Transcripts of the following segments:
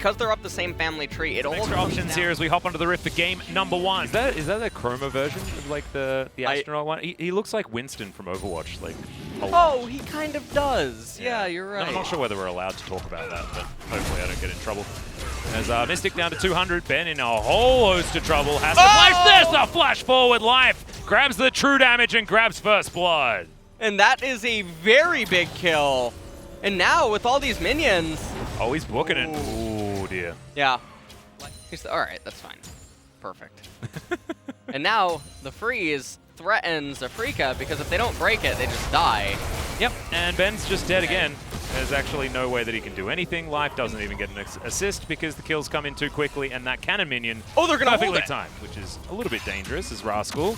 because they're up the same family tree, it all Extra options here as we hop onto the rift for game number 1. Is that the chroma version of like the astronaut one? He looks like Winston from Overwatch, like. Oh, he kind of does. Yeah, you're right. No, I'm not sure whether we're allowed to talk about that, but hopefully I don't get in trouble. As Mystic down to 200, Ben in a whole host of trouble, has to flash this, a flash forward life, grabs the true damage and grabs first blood. And that is a very big kill. And now with all these minions. Oh, he's booking it. Oh dear. Yeah. All right, that's fine. Perfect. And now the freeze threatens Afrika because if they don't break it, they just die. Yep, and Ben's just dead again. There's actually no way that he can do anything. Life doesn't even get an assist because the kills come in too quickly, and that cannon minion they're gonna hold it. timed, which is a little bit dangerous as Rascal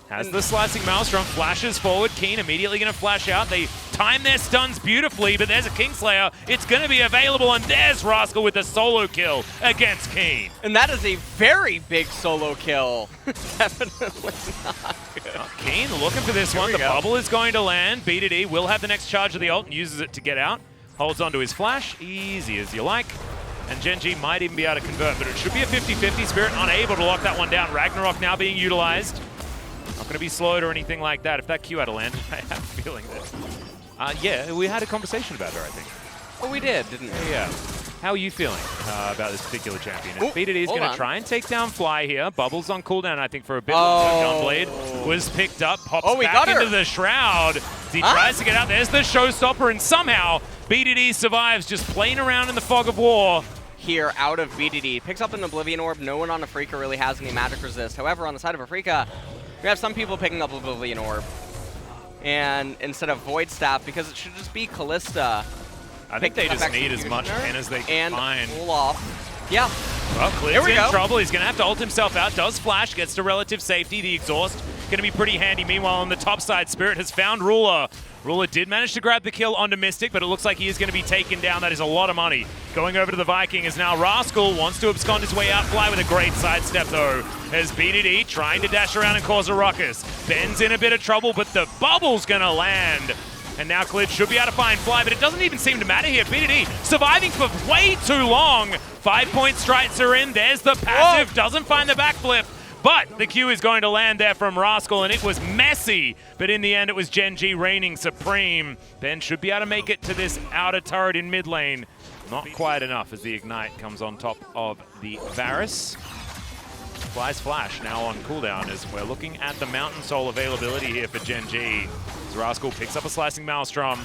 has the slicing Maelstrom, flashes forward. Keen immediately going to flash out. They time their stuns beautifully, but there's a Kingslayer. It's going to be available, and there's Rascal with the solo kill against Keen. And that is a very big solo kill. Definitely not good. Keen looking for this one. The bubble is going to land. B2D will have the next charge of the ult and uses it to get out. Holds onto his flash. Easy as you like. And Gen.G might even be able to convert, but it should be a 50-50. Spirit unable to lock that one down. Ragnarok now being utilized. Not going to be slowed or anything like that. If that Q had landed, I have a feeling that. Yeah, we had a conversation about her, I think. Oh, we did, didn't we? Yeah. How are you feeling about this particular champion? B2D is going to try and take down Fly here. Bubbles on cooldown, I think, for a bit. Gunblade was picked up, pops back into the Shroud. As he tries to get out. There's the showstopper, and somehow B2D survives just playing around in the fog of war. Here out of B2D. Picks up an Oblivion Orb. No one on Afrika really has any magic resist. However, on the side of Afrika, we have some people picking up Oblivion Orb. And instead of Void Staff, because it should just be Callista. I think they just need as much pen as they can find. Pull off. Yeah. Well, Clid's in trouble. He's going to have to ult himself out. Does flash, gets to relative safety. The exhaust going to be pretty handy. Meanwhile, on the top side, Spirit has found Ruler. Ruler did manage to grab the kill onto Mystic, but it looks like he is going to be taken down. That is a lot of money. Going over to the Viking is now Rascal. Wants to abscond his way out. Fly with a great sidestep, though. As B2D trying to dash around and cause a ruckus. Ben's in a bit of trouble, but the bubble's going to land. And now Clid should be able to find Fly, but it doesn't even seem to matter here. B2D surviving for way too long. 5-point strikes are in. There's the passive. Doesn't find the backflip. But the Q is going to land there from Rascal, and it was messy. But in the end, it was Gen.G reigning supreme. Ben should be able to make it to this outer turret in mid lane. Not quite enough as the Ignite comes on top of the Varus. Fly's Flash now on cooldown as we're looking at the Mountain Soul availability here for Gen.G. As Rascal picks up a Slicing Maelstrom.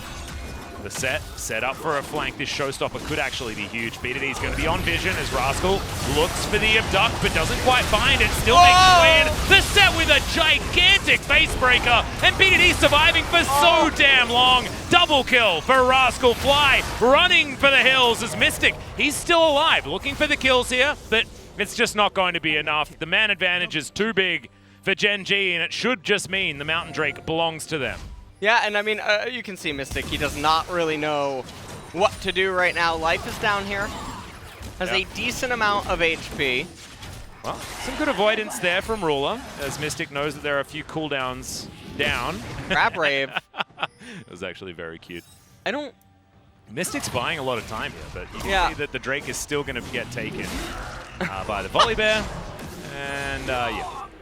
The set up for a flank. This showstopper could actually be huge. B2D is going to be on vision as Rascal looks for the abduct, but doesn't quite find it. Still makes his way in. The set with a gigantic face breaker, and B2D surviving for so damn long. Double kill for Rascal. Fly running for the hills as Mystic. He's still alive, looking for the kills here, but it's just not going to be enough. The man advantage is too big for Gen.G, and it should just mean the Mountain Drake belongs to them. Yeah, and I mean, you can see Mystic. He does not really know what to do right now. Life is down here. Has a decent amount of HP. Well, some good avoidance there from Ruler, as Mystic knows that there are a few cooldowns down. Grab Rave. It was actually very cute. Mystic's buying a lot of time here, but you can see that the Drake is still going to get taken by the Volley Bear. And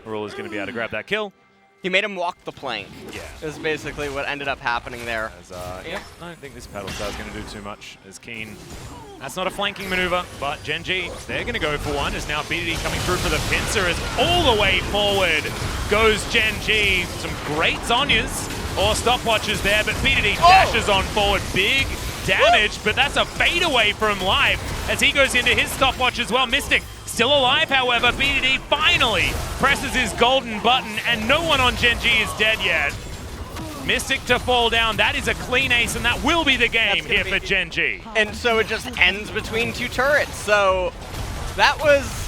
Ruler's going to be able to grab that kill. He made him walk the plank. Yeah. Is basically what ended up happening there. As, I don't think this Paddle Star is going to do too much as Keen. That's not a flanking maneuver, but Gen.G, they're going to go for one. As now B2D coming through for the pincer as all the way forward goes Gen.G. Some great Zonyas or stopwatches there, but B2D dashes on forward. Big damage, but that's a fadeaway from Life as he goes into his stopwatch as well. Mystic still alive, however. B2D finally presses his golden button, and no one on Gen.G is dead yet. Mystic to fall down. That is a clean ace, and that will be the game here for Gen.G. And so it just ends between two turrets. So that was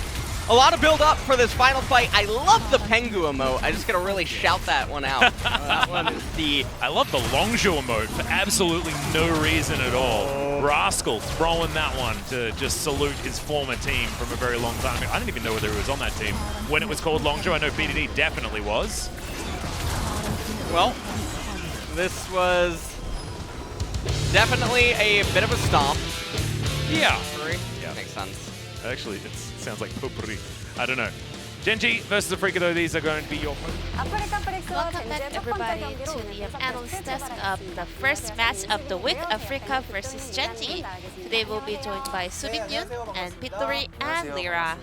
a lot of build up for this final fight. I love the Pengu emote. I just gotta really shout that one out. That one is I love the Longzhou emote for absolutely no reason at all. Rascal throwing that one to just salute his former team from a very long time ago. I didn't even know whether he was on that team when it was called Longzhou. I know B2D definitely was. Well, this was definitely a bit of a stomp. Yeah. that makes sense. Actually, it sounds like potpourri. I don't know. Gen.G versus Africa, though, these are going to be your... Welcome back everybody to the analyst desk of the first match of the week, Africa versus Gen.G. Today we'll be joined by Subin Yoon and Pittori and Lira.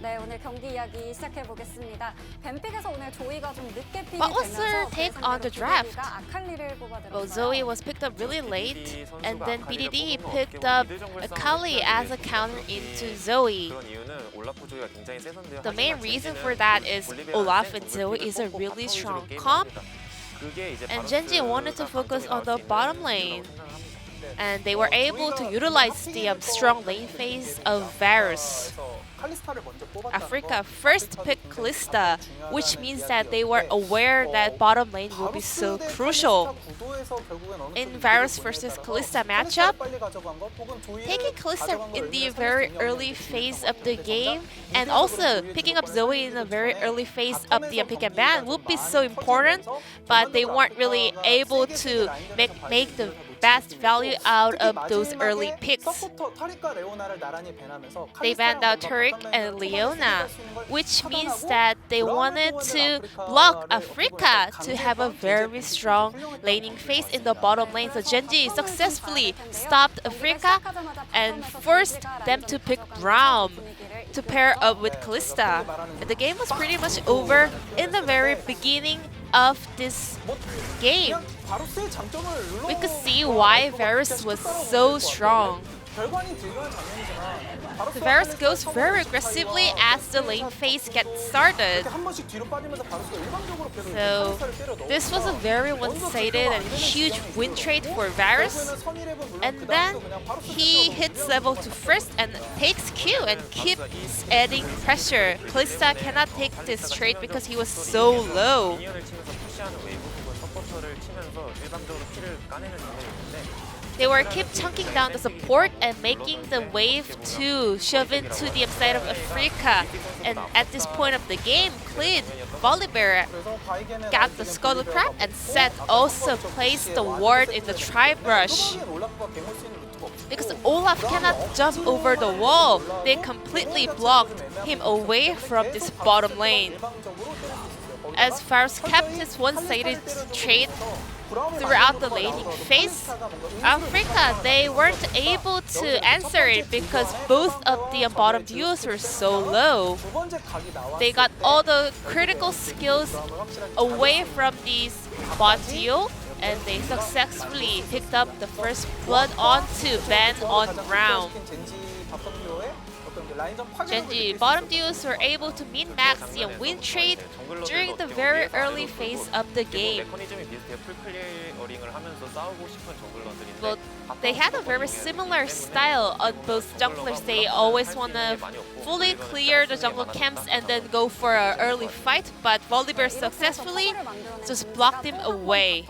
네, 오늘 경기 이야기 시작해 보겠습니다. 뱀픽에서 오늘 조이가 좀 늦게 픽이 What was 되면서 your take on the draft? 아칼리를 뽑아들었어요. Well, Zoe was picked up really late, and then BDD picked up Akali as a counter into Zoe. The main reason for that is Olaf and Zoe is a really strong comp, and Gen.G wanted to focus on the bottom lane. And they were able to utilize the strong lane phase of Varus. Africa first picked Kalista, which means that they were aware that bottom lane will be so crucial. In Varus versus Kalista matchup, taking Kalista in the very early phase of the game and also picking up Zoe in the very early phase of the pick and ban would be so important, but they weren't really able to make the best value out of those early picks. They banned out Turek and Leona, which means that they wanted to block Africa to have a very strong laning phase in the bottom lane. So Gen.G successfully stopped Africa and forced them to pick Braum to pair up with Kalista. And the game was pretty much over in the very beginning of this game. We could see why Varus was so strong. Varus goes very aggressively as the lane phase gets started. So this was a very one-sided and huge win trade for Varus. And then he hits level 2 first and takes Q and keeps adding pressure. Kalista cannot take this trade because he was so low. They were keep chunking down the support and making the wave to shove into the side of Africa. And at this point of the game, Clid, Volibear got the Scuttle Crab and Seth also placed the ward in the Tri-Brush. Because Olaf cannot jump over the wall, they completely blocked him away from this bottom lane. As Varus kept his one-sided trade throughout the laning phase, Africa, they weren't able to answer it because both of the bottom duos were so low. They got all the critical skills away from these bot duo, and they successfully picked up the first blood onto Ben on ground. Gen.G bottom duos were able to min-max the win trade during the very early phase of the game. But they had a very similar style on both junglers. They always want to fully clear the jungle camps and then go for an early fight, but Volibear successfully just blocked him away.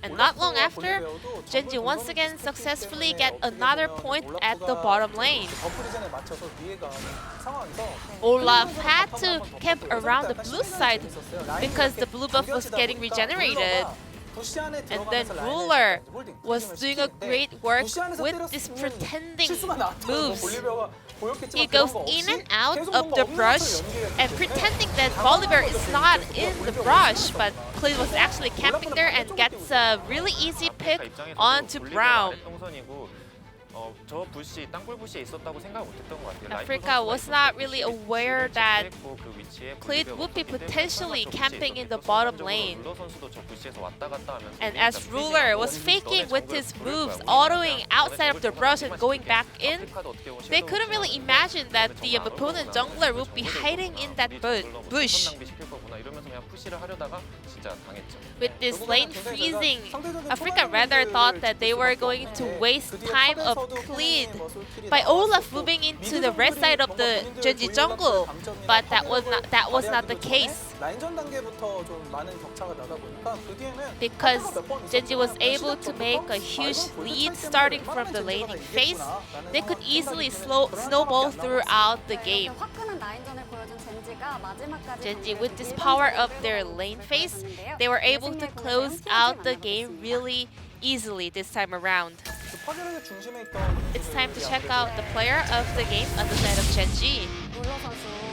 And not long after, Gen.G once again successfully get another point at the bottom lane. Olaf had to camp around the blue side because the blue buff was getting regenerated. And then Ruler was doing a great work with this pretending moves. He goes in and out of the brush and pretending that Volibear is not in the brush, but Clid was actually camping there and gets a really easy pick onto Braum. Africa was not really aware that Clid would be potentially camping in the bottom lane. And as Ruler was faking with his moves, autoing outside of the brush and going back in, they couldn't really imagine that the opponent jungler would be hiding in that bush. With this lane freezing, Africa rather thought that they were going to waste time of Clid by Olaf moving into the red side of the Gen.G jungle, but that was not the case. Because Gen.G was able to make a huge lead starting from the laning phase, they could easily snowball throughout the game. Gen.G, with this power of their lane phase, they were able to close out the game really easily this time around. It's time to check out the player of the game on the side of Gen.G.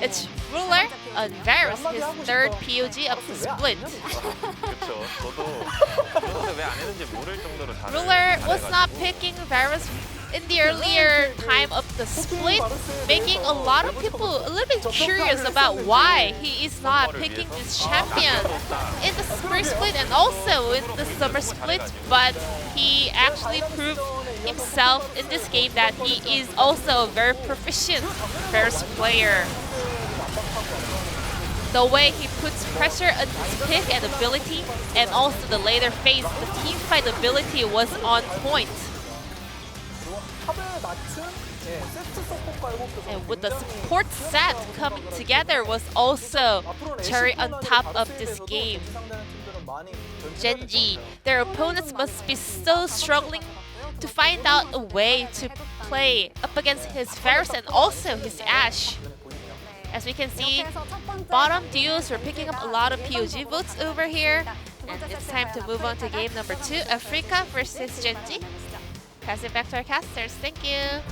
It's Ruler on Varus, his third POG of the split. 그쵸. 저도 왜안 했는지 모를 정도로 잘하는. Ruler was not picking Varus in the earlier time of the split, making a lot of people a little bit curious about why he is not picking this champion in the spring split and also in the summer split, but he actually proved himself in this game that he is also a very proficient Varus player. The way he puts pressure on his pick and ability, and also the later phase, the team fight ability was on point. And with the support set coming together was also cherry on top of this game. Gen.G, their opponents must be so struggling to find out a way to play up against his Varus and also his Ashe. As we can see, bottom duos were picking up a lot of POG votes over here. And it's time to move on to game number 2, Africa versus Gen.G. Pass it back to our casters. Thank you.